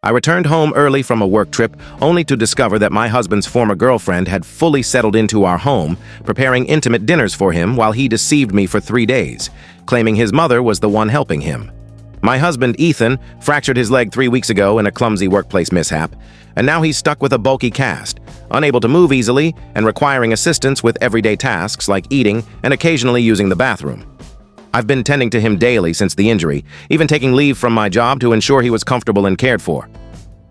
I returned home early from a work trip, only to discover that my husband's former girlfriend had fully settled into our home, preparing intimate dinners for him while he deceived me for 3 days, claiming his mother was the one helping him. My husband, Ethan, fractured his leg 3 weeks ago in a clumsy workplace mishap, and now he's stuck with a bulky cast, unable to move easily and requiring assistance with everyday tasks like eating and occasionally using the bathroom. I've been tending to him daily since the injury, even taking leave from my job to ensure he was comfortable and cared for.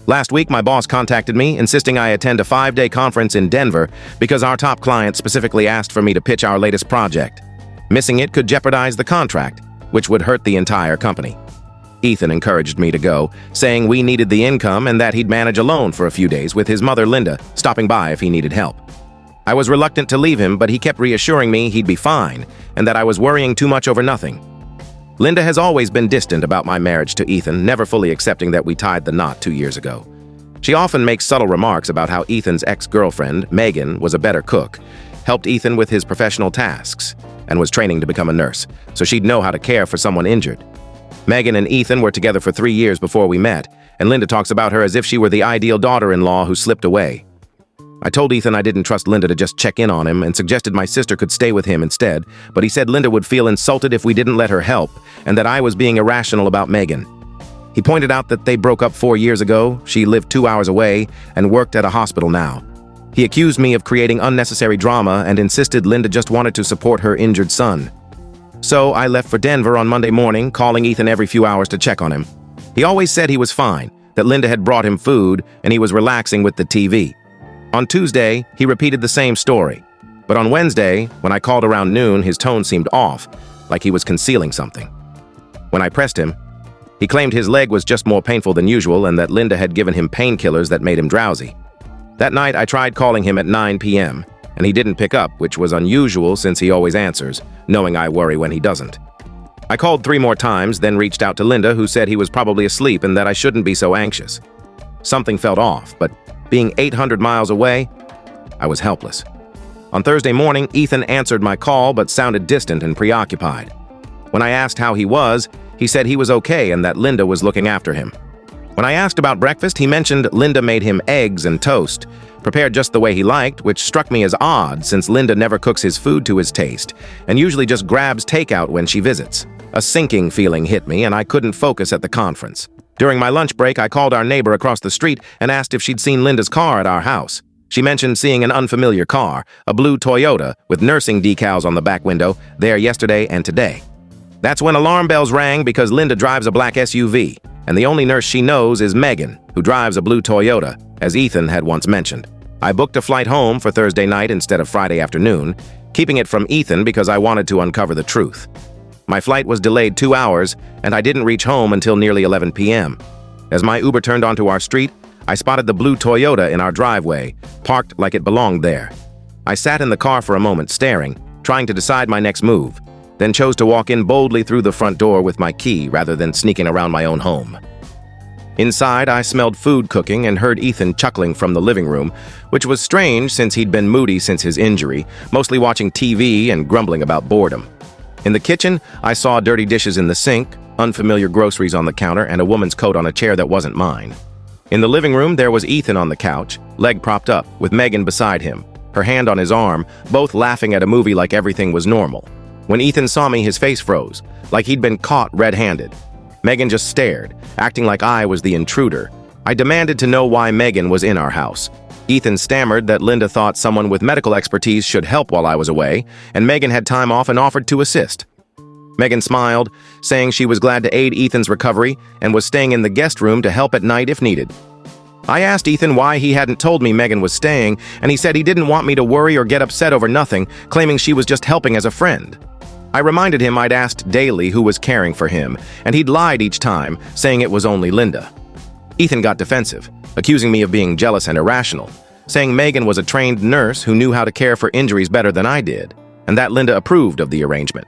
Last week, my boss contacted me, insisting I attend a 5-day conference in Denver because our top client specifically asked for me to pitch our latest project. Missing it could jeopardize the contract, which would hurt the entire company. Ethan encouraged me to go, saying we needed the income and that he'd manage alone for a few days with his mother, Linda, stopping by if he needed help. I was reluctant to leave him, but he kept reassuring me he'd be fine and that I was worrying too much over nothing. Linda has always been distant about my marriage to Ethan, never fully accepting that we tied the knot 2 years ago. She often makes subtle remarks about how Ethan's ex-girlfriend, Megan, was a better cook, helped Ethan with his professional tasks, and was training to become a nurse, so she'd know how to care for someone injured. Megan and Ethan were together for 3 years before we met, and Linda talks about her as if she were the ideal daughter-in-law who slipped away. I told Ethan I didn't trust Linda to just check in on him and suggested my sister could stay with him instead, but he said Linda would feel insulted if we didn't let her help and that I was being irrational about Megan. He pointed out that they broke up 4 years ago, she lived 2 hours away, and worked at a hospital now. He accused me of creating unnecessary drama and insisted Linda just wanted to support her injured son. So I left for Denver on Monday morning, calling Ethan every few hours to check on him. He always said he was fine, that Linda had brought him food, and he was relaxing with the TV. On Tuesday, he repeated the same story. But on Wednesday, when I called around noon, his tone seemed off, like he was concealing something. When I pressed him, he claimed his leg was just more painful than usual and that Linda had given him painkillers that made him drowsy. That night, I tried calling him at 9 p.m., and he didn't pick up, which was unusual since he always answers, knowing I worry when he doesn't. I called 3 more times, then reached out to Linda, who said he was probably asleep and that I shouldn't be so anxious. Something felt off, but being 800 miles away, I was helpless. On Thursday morning, Ethan answered my call but sounded distant and preoccupied. When I asked how he was, he said he was okay and that Linda was looking after him. When I asked about breakfast, he mentioned Linda made him eggs and toast, prepared just the way he liked, which struck me as odd since Linda never cooks his food to his taste and usually just grabs takeout when she visits. A sinking feeling hit me and I couldn't focus at the conference. During my lunch break, I called our neighbor across the street and asked if she'd seen Linda's car at our house. She mentioned seeing an unfamiliar car, a blue Toyota with nursing decals on the back window, there yesterday and today. That's when alarm bells rang because Linda drives a black SUV, and the only nurse she knows is Megan, who drives a blue Toyota, as Ethan had once mentioned. I booked a flight home for Thursday night instead of Friday afternoon, keeping it from Ethan because I wanted to uncover the truth. My flight was delayed 2 hours, and I didn't reach home until nearly 11 p.m. As my Uber turned onto our street, I spotted the blue Toyota in our driveway, parked like it belonged there. I sat in the car for a moment staring, trying to decide my next move, then chose to walk in boldly through the front door with my key rather than sneaking around my own home. Inside, I smelled food cooking and heard Ethan chuckling from the living room, which was strange since he'd been moody since his injury, mostly watching TV and grumbling about boredom. In the kitchen, I saw dirty dishes in the sink, unfamiliar groceries on the counter, and a woman's coat on a chair that wasn't mine. In the living room, there was Ethan on the couch, leg propped up, with Megan beside him, her hand on his arm, both laughing at a movie like everything was normal. When Ethan saw me, his face froze, like he'd been caught red-handed. Megan just stared, acting like I was the intruder. I demanded to know why Megan was in our house. Ethan stammered that Linda thought someone with medical expertise should help while I was away, and Megan had time off and offered to assist. Megan smiled, saying she was glad to aid Ethan's recovery and was staying in the guest room to help at night if needed. I asked Ethan why he hadn't told me Megan was staying, and he said he didn't want me to worry or get upset over nothing, claiming she was just helping as a friend. I reminded him I'd asked daily who was caring for him, and he'd lied each time, saying it was only Linda. Ethan got defensive, accusing me of being jealous and irrational, saying Megan was a trained nurse who knew how to care for injuries better than I did, and that Linda approved of the arrangement.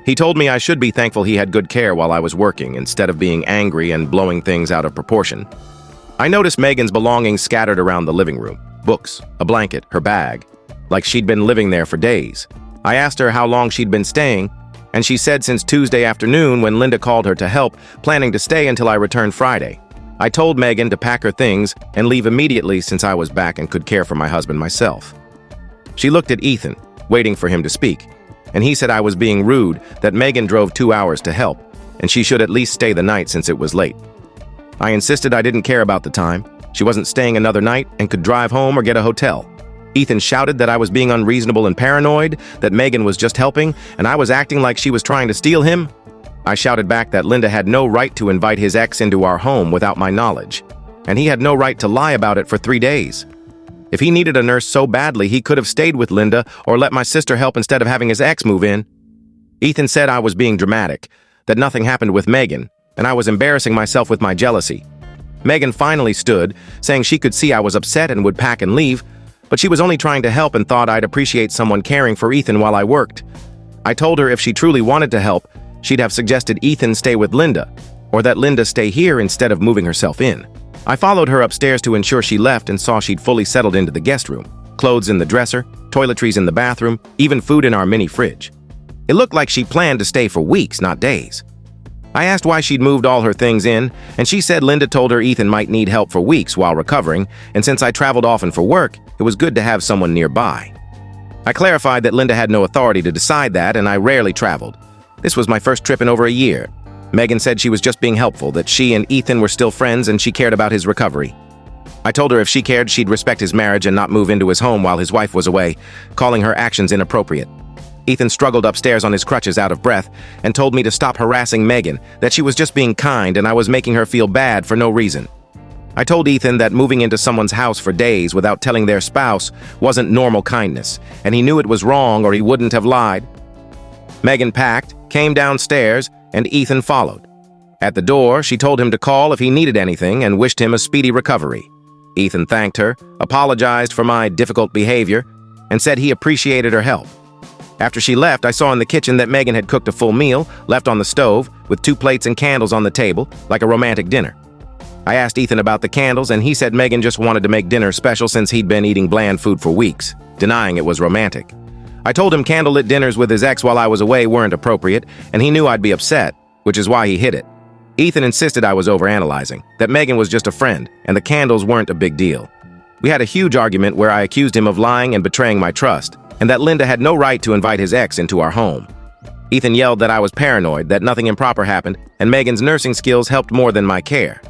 He told me I should be thankful he had good care while I was working, instead of being angry and blowing things out of proportion. I noticed Megan's belongings scattered around the living room, books, a blanket, her bag, like she'd been living there for days. I asked her how long she'd been staying, and she said since Tuesday afternoon when Linda called her to help, planning to stay until I returned Friday. I told Megan to pack her things and leave immediately since I was back and could care for my husband myself. She looked at Ethan, waiting for him to speak, and he said I was being rude, that Megan drove 2 hours to help, and she should at least stay the night since it was late. I insisted I didn't care about the time. She wasn't staying another night and could drive home or get a hotel. Ethan shouted that I was being unreasonable and paranoid, that Megan was just helping, and I was acting like she was trying to steal him. I shouted back that Linda had no right to invite his ex into our home without my knowledge, and he had no right to lie about it for 3 days. If he needed a nurse so badly, he could have stayed with Linda or let my sister help instead of having his ex move in. Ethan said I was being dramatic, that nothing happened with Megan, and I was embarrassing myself with my jealousy. Megan finally stood, saying she could see I was upset and would pack and leave, but she was only trying to help and thought I'd appreciate someone caring for Ethan while I worked. I told her if she truly wanted to help, she'd have suggested Ethan stay with Linda, or that Linda stay here instead of moving herself in. I followed her upstairs to ensure she left and saw she'd fully settled into the guest room. Clothes in the dresser, toiletries in the bathroom, even food in our mini fridge. It looked like she planned to stay for weeks, not days. I asked why she'd moved all her things in, and she said Linda told her Ethan might need help for weeks while recovering, and since I traveled often for work, it was good to have someone nearby. I clarified that Linda had no authority to decide that, and I rarely traveled. This was my first trip in over a year. Megan said she was just being helpful, that she and Ethan were still friends and she cared about his recovery. I told her if she cared, she'd respect his marriage and not move into his home while his wife was away, calling her actions inappropriate. Ethan struggled upstairs on his crutches out of breath and told me to stop harassing Megan, that she was just being kind and I was making her feel bad for no reason. I told Ethan that moving into someone's house for days without telling their spouse wasn't normal kindness, and he knew it was wrong or he wouldn't have lied. Megan packed, came downstairs, and Ethan followed. At the door, she told him to call if he needed anything and wished him a speedy recovery. Ethan thanked her, apologized for my difficult behavior, and said he appreciated her help. After she left, I saw in the kitchen that Megan had cooked a full meal, left on the stove, with 2 plates and candles on the table, like a romantic dinner. I asked Ethan about the candles, and he said Megan just wanted to make dinner special since he'd been eating bland food for weeks, denying it was romantic. I told him candlelit dinners with his ex while I was away weren't appropriate, and he knew I'd be upset, which is why he hid it. Ethan insisted I was overanalyzing, that Megan was just a friend, and the candles weren't a big deal. We had a huge argument where I accused him of lying and betraying my trust, and that Linda had no right to invite his ex into our home. Ethan yelled that I was paranoid, that nothing improper happened, and Megan's nursing skills helped more than my care.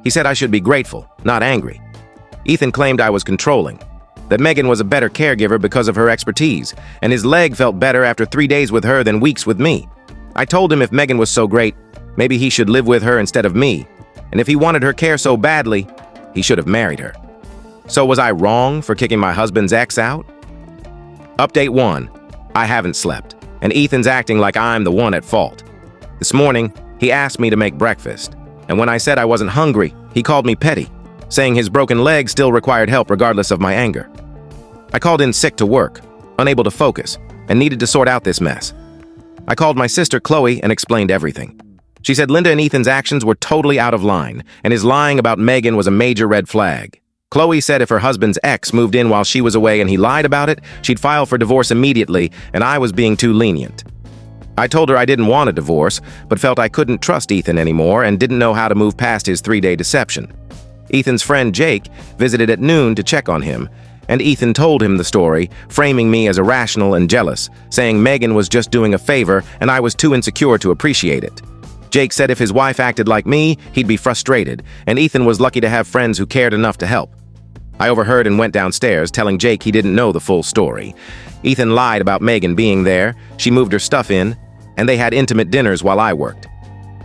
He said I should be grateful, not angry. Ethan claimed I was controlling, that Megan was a better caregiver because of her expertise, and his leg felt better after 3 days with her than weeks with me. I told him if Megan was so great, maybe he should live with her instead of me, and if he wanted her care so badly, he should have married her. So was I wrong for kicking my husband's ex out? Update 1. I haven't slept, and Ethan's acting like I'm the one at fault. This morning, he asked me to make breakfast, and when I said I wasn't hungry, he called me petty, saying his broken leg still required help regardless of my anger. I called in sick to work, unable to focus, and needed to sort out this mess. I called my sister Chloe and explained everything. She said Linda and Ethan's actions were totally out of line, and his lying about Megan was a major red flag. Chloe said if her husband's ex moved in while she was away and he lied about it, she'd file for divorce immediately, and I was being too lenient. I told her I didn't want a divorce, but felt I couldn't trust Ethan anymore and didn't know how to move past his 3-day deception. Ethan's friend Jake visited at noon to check on him, and Ethan told him the story, framing me as irrational and jealous, saying Megan was just doing a favor and I was too insecure to appreciate it. Jake said if his wife acted like me, he'd be frustrated, and Ethan was lucky to have friends who cared enough to help. I overheard and went downstairs, telling Jake he didn't know the full story. Ethan lied about Megan being there, she moved her stuff in, and they had intimate dinners while I worked.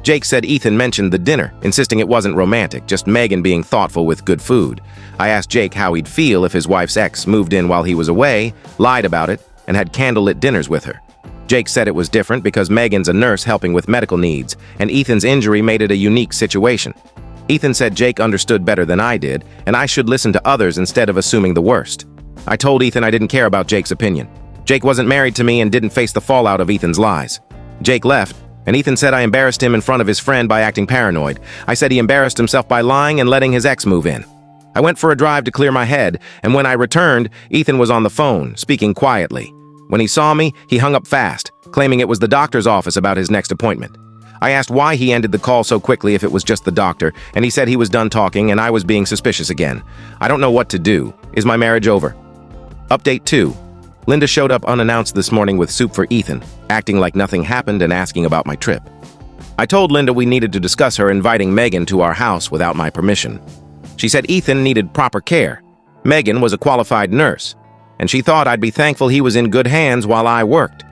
Jake said Ethan mentioned the dinner, insisting it wasn't romantic, just Megan being thoughtful with good food. I asked Jake how he'd feel if his wife's ex moved in while he was away, lied about it, and had candlelit dinners with her. Jake said it was different because Megan's a nurse helping with medical needs, and Ethan's injury made it a unique situation. Ethan said Jake understood better than I did, and I should listen to others instead of assuming the worst. I told Ethan I didn't care about Jake's opinion. Jake wasn't married to me and didn't face the fallout of Ethan's lies. Jake left, and Ethan said I embarrassed him in front of his friend by acting paranoid. I said he embarrassed himself by lying and letting his ex move in. I went for a drive to clear my head, and when I returned, Ethan was on the phone, speaking quietly. When he saw me, he hung up fast, claiming it was the doctor's office about his next appointment. I asked why he ended the call so quickly if it was just the doctor, and he said he was done talking and I was being suspicious again. I don't know what to do. Is my marriage over? Update 2. Linda showed up unannounced this morning with soup for Ethan, acting like nothing happened and asking about my trip. I told Linda we needed to discuss her inviting Megan to our house without my permission. She said Ethan needed proper care. Megan was a qualified nurse, and she thought I'd be thankful he was in good hands while I worked.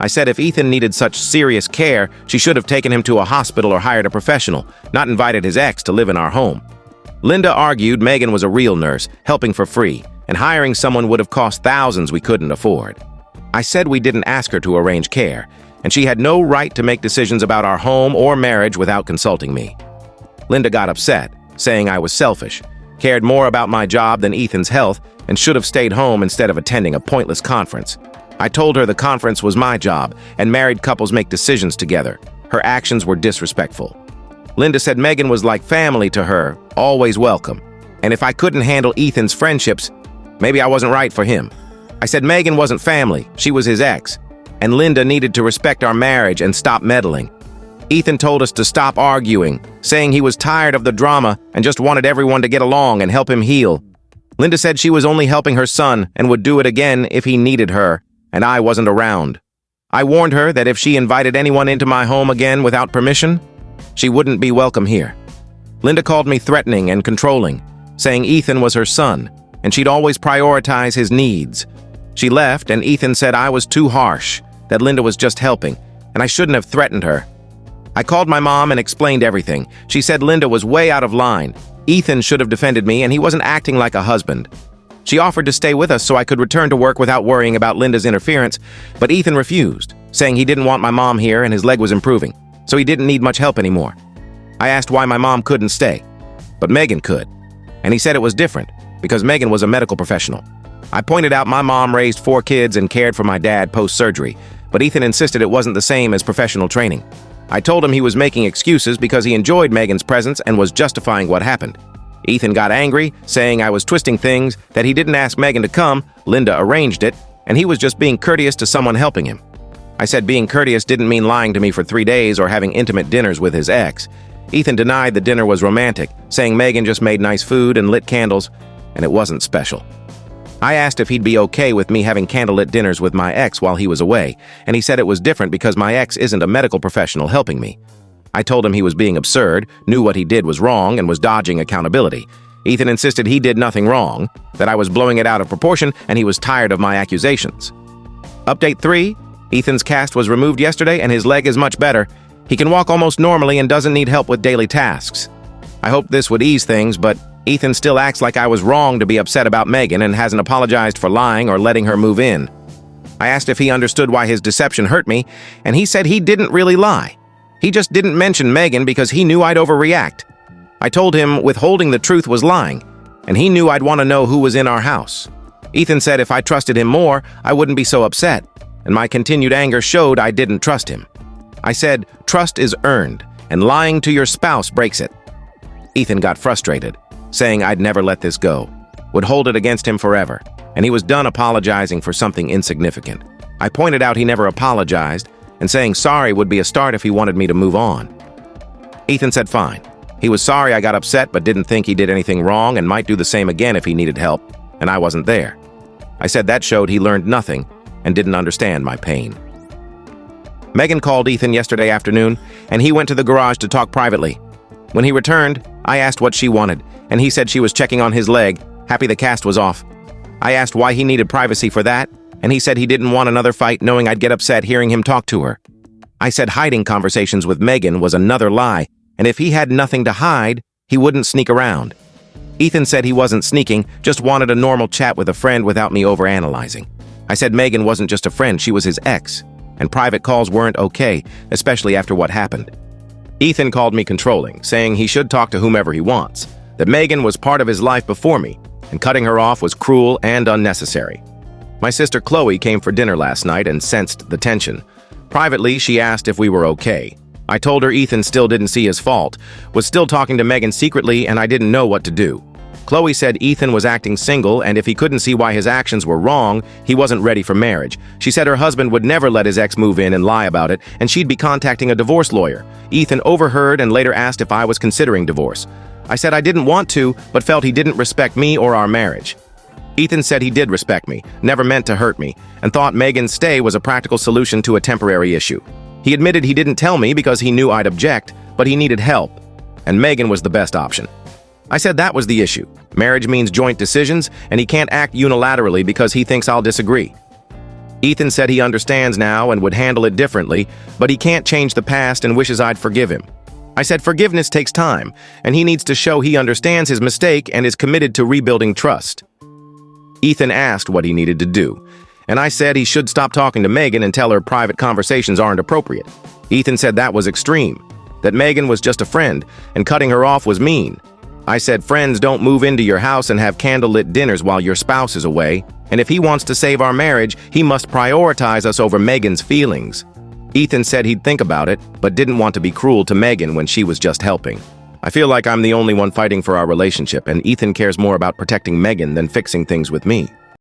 I said if Ethan needed such serious care, she should have taken him to a hospital or hired a professional, not invited his ex to live in our home. Linda argued Megan was a real nurse, helping for free, and hiring someone would have cost thousands we couldn't afford. I said we didn't ask her to arrange care, and she had no right to make decisions about our home or marriage without consulting me. Linda got upset, saying I was selfish, cared more about my job than Ethan's health, and should have stayed home instead of attending a pointless conference. I told her the conference was my job, and married couples make decisions together. Her actions were disrespectful. Linda said Megan was like family to her, always welcome, and if I couldn't handle Ethan's friendships, maybe I wasn't right for him. I said Megan wasn't family, she was his ex, and Linda needed to respect our marriage and stop meddling. Ethan told us to stop arguing, saying he was tired of the drama and just wanted everyone to get along and help him heal. Linda said she was only helping her son and would do it again if he needed her, and I wasn't around. I warned her that if she invited anyone into my home again without permission, she wouldn't be welcome here. Linda called me threatening and controlling, saying Ethan was her son, and she'd always prioritize his needs. She left, and Ethan said I was too harsh, that Linda was just helping, and I shouldn't have threatened her. I called my mom and explained everything. She said Linda was way out of line. Ethan should have defended me, and he wasn't acting like a husband. She offered to stay with us so I could return to work without worrying about Linda's interference, but Ethan refused, saying he didn't want my mom here and his leg was improving, so he didn't need much help anymore. I asked why my mom couldn't stay, but Megan could, and he said it was different because Megan was a medical professional. I pointed out my mom raised 4 kids and cared for my dad post-surgery, but Ethan insisted it wasn't the same as professional training. I told him he was making excuses because he enjoyed Megan's presence and was justifying what happened. Ethan got angry, saying I was twisting things, that he didn't ask Megan to come, Linda arranged it, and he was just being courteous to someone helping him. I said being courteous didn't mean lying to me for 3 days or having intimate dinners with his ex. Ethan denied the dinner was romantic, saying Megan just made nice food and lit candles, and it wasn't special. I asked if he'd be okay with me having candlelit dinners with my ex while he was away, and he said it was different because my ex isn't a medical professional helping me. I told him he was being absurd, knew what he did was wrong, and was dodging accountability. Ethan insisted he did nothing wrong, that I was blowing it out of proportion, and he was tired of my accusations. Update 3. Ethan's cast was removed yesterday, and his leg is much better. He can walk almost normally and doesn't need help with daily tasks. I hoped this would ease things, but Ethan still acts like I was wrong to be upset about Megan and hasn't apologized for lying or letting her move in. I asked if he understood why his deception hurt me, and he said he didn't really lie. He just didn't mention Megan because he knew I'd overreact. I told him withholding the truth was lying, and he knew I'd want to know who was in our house. Ethan said if I trusted him more, I wouldn't be so upset, and my continued anger showed I didn't trust him. I said, trust is earned, and lying to your spouse breaks it. Ethan got frustrated, saying I'd never let this go, would hold it against him forever, and he was done apologizing for something insignificant. I pointed out he never apologized, and saying sorry would be a start if he wanted me to move on. Ethan said fine. He was sorry I got upset but didn't think he did anything wrong and might do the same again if he needed help, and I wasn't there. I said that showed he learned nothing and didn't understand my pain. Megan called Ethan yesterday afternoon, and he went to the garage to talk privately. When he returned, I asked what she wanted, and he said she was checking on his leg, happy the cast was off. I asked why he needed privacy for that, and he said he didn't want another fight knowing I'd get upset hearing him talk to her. I said hiding conversations with Megan was another lie, and if he had nothing to hide, he wouldn't sneak around. Ethan said he wasn't sneaking, just wanted a normal chat with a friend without me overanalyzing. I said Megan wasn't just a friend, she was his ex, and private calls weren't okay, especially after what happened. Ethan called me controlling, saying he should talk to whomever he wants, that Megan was part of his life before me, and cutting her off was cruel and unnecessary. My sister Chloe came for dinner last night and sensed the tension. Privately, she asked if we were okay. I told her Ethan still didn't see his fault, was still talking to Megan secretly, and I didn't know what to do. Chloe said Ethan was acting single, and if he couldn't see why his actions were wrong, he wasn't ready for marriage. She said her husband would never let his ex move in and lie about it, and she'd be contacting a divorce lawyer. Ethan overheard and later asked if I was considering divorce. I said I didn't want to, but felt he didn't respect me or our marriage. Ethan said he did respect me, never meant to hurt me, and thought Megan's stay was a practical solution to a temporary issue. He admitted he didn't tell me because he knew I'd object, but he needed help, and Megan was the best option. I said that was the issue. Marriage means joint decisions, and he can't act unilaterally because he thinks I'll disagree. Ethan said he understands now and would handle it differently, but he can't change the past and wishes I'd forgive him. I said forgiveness takes time, and he needs to show he understands his mistake and is committed to rebuilding trust. Ethan asked what he needed to do, and I said he should stop talking to Megan and tell her private conversations aren't appropriate. Ethan said that was extreme, that Megan was just a friend, and cutting her off was mean. I said friends don't move into your house and have candlelit dinners while your spouse is away, and if he wants to save our marriage, he must prioritize us over Megan's feelings. Ethan said he'd think about it, but didn't want to be cruel to Megan when she was just helping. I feel like I'm the only one fighting for our relationship, and Ethan cares more about protecting Megan than fixing things with me.